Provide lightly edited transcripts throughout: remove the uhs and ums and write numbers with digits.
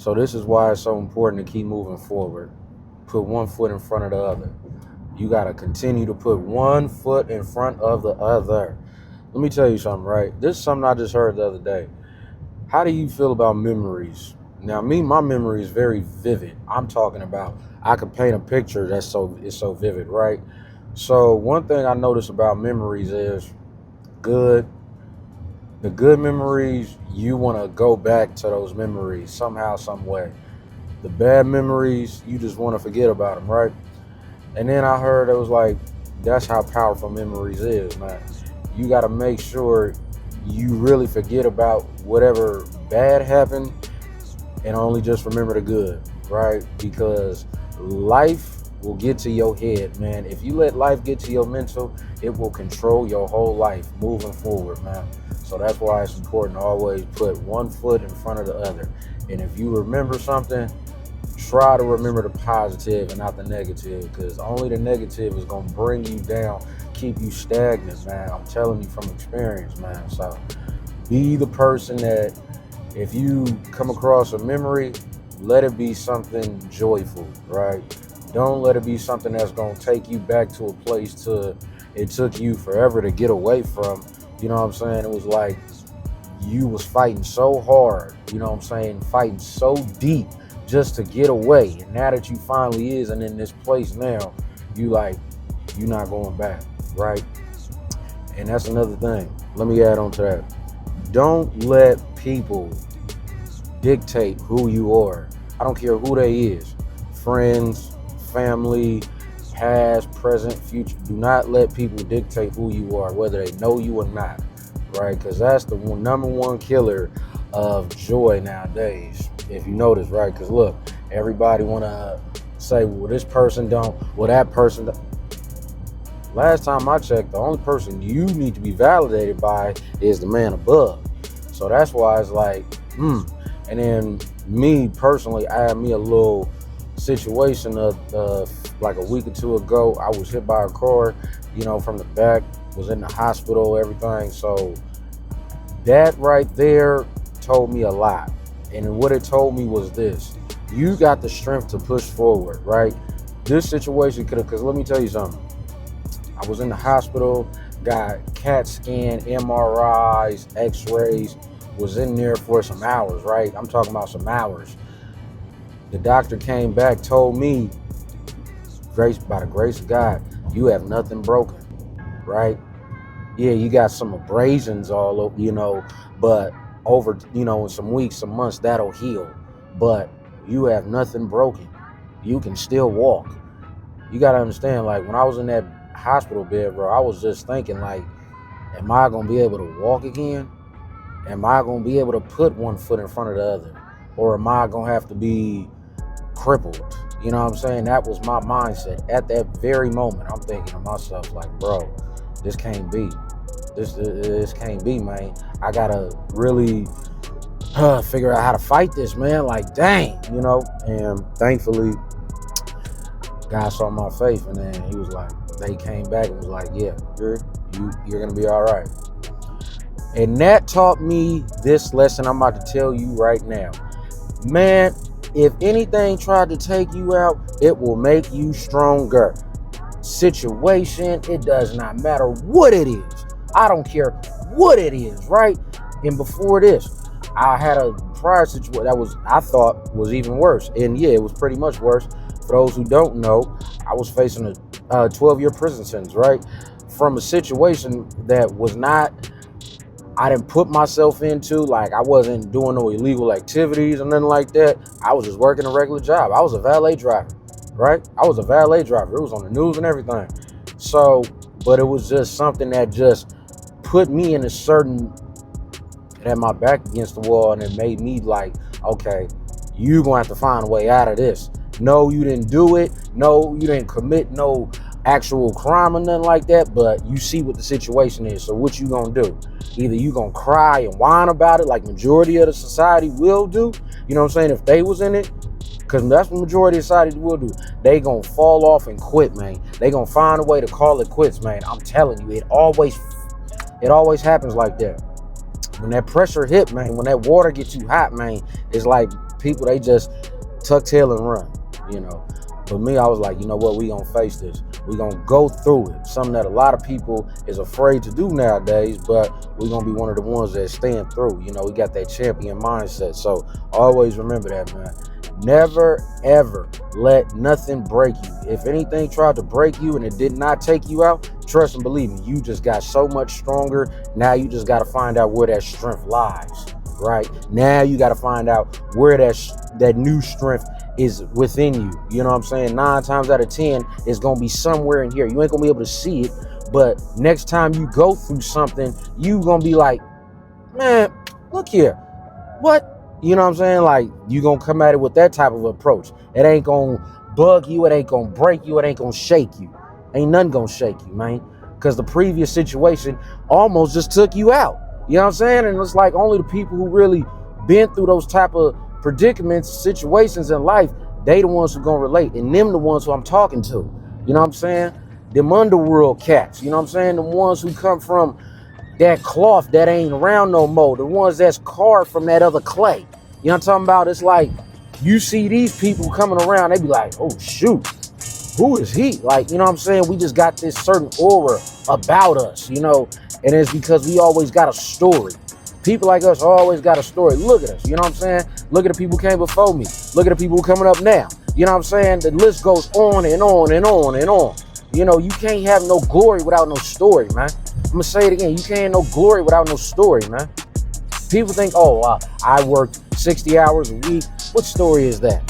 So this is why it's so important to keep moving forward. Put one foot in front of the other. You got to continue to put one foot in front of the other. Let me tell you something, right? This is something I just heard the other day. How do you feel about memories? Now, my memory is very vivid. I'm talking about, I could paint a picture it's so vivid, right? So one thing I notice about memories is good. The good memories, you want to go back to those memories somehow, some way. The bad memories, you just want to forget about them, right? And then I heard it was like, that's how powerful memories is, man. You got to make sure you really forget about whatever bad happened and only just remember the good, right? Because life will get to your head, man. If you let life get to your mental, it will control your whole life moving forward, man. So that's why it's important to always put one foot in front of the other. And if you remember something, try to remember the positive and not the negative, because only the negative is going to bring you down, keep you stagnant, man. I'm telling you from experience, man. So be the person that if you come across a memory, let it be something joyful, right? Don't let it be something that's going to take you back to a place it took you forever to get away from. You know what I'm saying? It was like you was fighting so hard, you know what I'm saying? Fighting so deep just to get away. And now that you finally is and in this place now, you're not going back, right? And that's another thing. Let me add on to that. Don't let people dictate who you are. I don't care who they is. Friends, family, past, present, future. Do not let people dictate who you are, whether they know you or not, right? Because that's the number one killer of joy nowadays, if you notice, right? Because look, everybody want to say, well, this person don't, well, that person don't. Last time I checked, the only person you need to be validated by is the man above. So that's why it's like, And then me personally, I had me a little situation of like a week or two ago. I was hit by a car, from the back, was in the hospital, everything. So that right there told me a lot. And what it told me was this: you got the strength to push forward, right? This situation could have, because let me tell you something. I was in the hospital, got CAT scan, MRIs, x-rays, was in there for some hours, right? I'm talking about some hours. The doctor came back, told me, by the grace of God, you have nothing broken, right? Yeah, you got some abrasions all over, but over, in some weeks, some months, that'll heal. But you have nothing broken. You can still walk. You got to understand, like, when I was in that hospital bed, bro, I was just thinking, like, am I going to be able to walk again? Am I going to be able to put one foot in front of the other? Or am I going to have to be crippled? You know what I'm saying? That was my mindset. At that very moment, I'm thinking to myself, like, bro, this can't be. This can't be, man. I got to really figure out how to fight this, man. Like, dang, And thankfully, God saw my faith, and then he was like, they came back and was like, yeah, you're going to be all right. And that taught me this lesson I'm about to tell you right now. Man, if anything tried to take you out, it will make you stronger. Situation, it does not matter what it is. I don't care what it is, right? And before this, I had a prior situation that I thought was even worse. And yeah, it was pretty much worse. For those who don't know, I was facing a 12-year prison sentence, right? From a situation that was not, I didn't put myself into, like, I wasn't doing no illegal activities or nothing like that. I was just working a regular job. I was a valet driver, right? I was a valet driver. It was on the news and everything. So, but it was just something that just put me in had my back against the wall, and it made me like, okay, you're going to have to find a way out of this. No, you didn't do it. No, you didn't commit no actual crime or nothing like that, but you see what the situation is. So what you gonna do? Either you gonna cry and whine about it like majority of the society will do, you know what I'm saying, if they was in it, because that's what majority of society will do. They gonna fall off and quit, man. They gonna find a way to call it quits, man. I'm telling you, it always happens like that. When that pressure hit, man, when that water gets too hot, man, it's like People, they just tuck tail and run, you know. But me, I was like, you know what, we gonna face this. We gonna go through it. Something that a lot of people is afraid to do nowadays, but we gonna be one of the ones that stand through. You know, we got that champion mindset. So always remember that, man. Never, ever let nothing break you. If anything tried to break you and it did not take you out, trust and believe me, you just got so much stronger. Now you just got to find out where that strength lies, right? Now you got to find out where that new strength is within you. You know what I'm saying? 9 times out of 10, it's going to be somewhere in here. You ain't going to be able to see it, but next time you go through something, you going to be like, man, look here. What? You know what I'm saying? Like, you gonna come at it with that type of approach. It ain't gonna bug you, it ain't gonna break you, it ain't gonna shake you. Ain't nothing gonna shake you, man. Because the previous situation almost just took you out. You know what I'm saying? And it's like only the people who really been through those type of predicaments, situations in life, they the ones who gonna relate. And them the ones who I'm talking to. You know what I'm saying? Them underworld cats, you know what I'm saying? The ones who come from that cloth that ain't around no more, the ones that's carved from that other clay. You know what I'm talking about? It's like you see these people coming around, they be like, oh shoot, who is he? Like, you know what I'm saying? We just got this certain aura about us, you know, and it's because we always got a story. People like us always got a story. Look at us, you know what I'm saying? Look at the people who came before me. Look at the people who coming up now. You know what I'm saying? The list goes on and on and on and on. You know, you can't have no glory without no story, man. I'm gonna say it again. You can't have no glory without no story, man. People think, oh, I worked 60 hours a week. What story is that?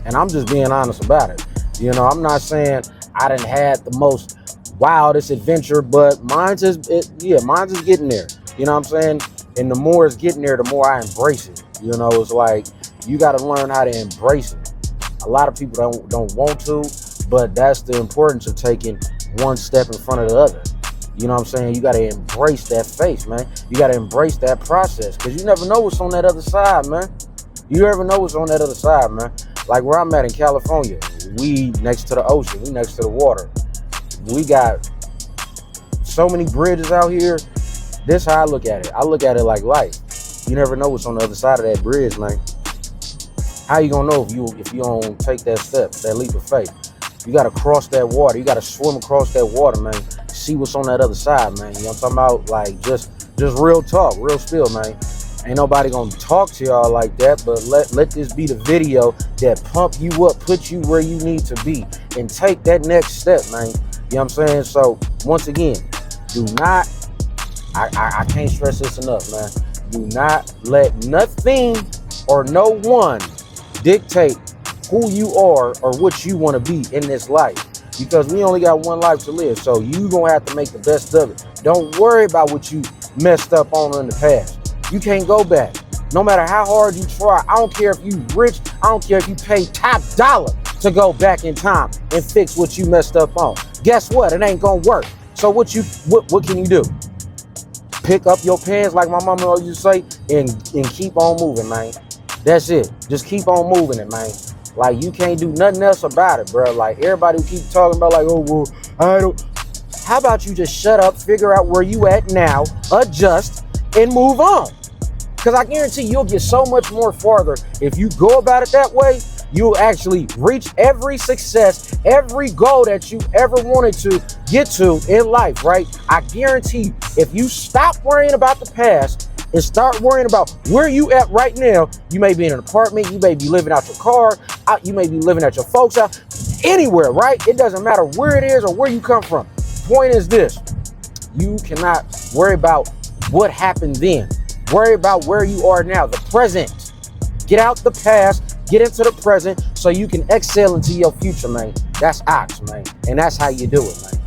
And I'm just being honest about it. You know, I'm not saying I done had the most wildest adventure, but mine's is getting there. You know what I'm saying? And the more it's getting there, the more I embrace it. You know, it's like you got to learn how to embrace it. A lot of people don't want to, but that's the importance of taking one step in front of the other. You know what I'm saying? You got to embrace that face, man. You got to embrace that process, because you never know what's on that other side, man. You never know what's on that other side, man. Like where I'm at in California, we next to the ocean, we next to the water. We got so many bridges out here. This how I look at it. I look at it like life. You never know what's on the other side of that bridge, man. How you gonna know if you don't take that step, that leap of faith? You gotta cross that water. You gotta swim across that water, man. See what's on that other side, man. You know what I'm talking about? Like just real talk, real spill, man. Ain't nobody gonna talk to y'all like that, but let this be the video that pump you up, put you where you need to be, and take that next step, man. You know what I'm saying? So once again, do not, I can't stress this enough, man. Do not let nothing or no one dictate who you are or what you want to be in this life, because we only got one life to live. So you gonna have to make the best of it. Don't worry about what you messed up on in the past. You can't go back. No matter how hard you try. I don't care if you rich. I don't care if you pay top dollar to go back in time and fix what you messed up on. Guess what? It ain't gonna work. So what can you do? Pick up your pants, like my mama always used to say, and keep on moving, man. That's it. Just keep on moving it, man. Like, you can't do nothing else about it, bro. Like, everybody who keep talking about, like, oh, well, I don't. How about you just shut up, figure out where you at now, adjust, and move on? Because I guarantee you'll get so much more farther if you go about it that way. You'll actually reach every success, every goal that you ever wanted to get to in life, right? I guarantee you, if you stop worrying about the past and start worrying about where you at right now, you may be in an apartment, you may be living out your car, you may be living at your folks' house, anywhere, right? It doesn't matter where it is or where you come from. Point is this: you cannot worry about what happened then. Worry about where you are now, the present. Get out the past, get into the present, so you can excel into your future, man. That's ox, man. And that's how you do it, man.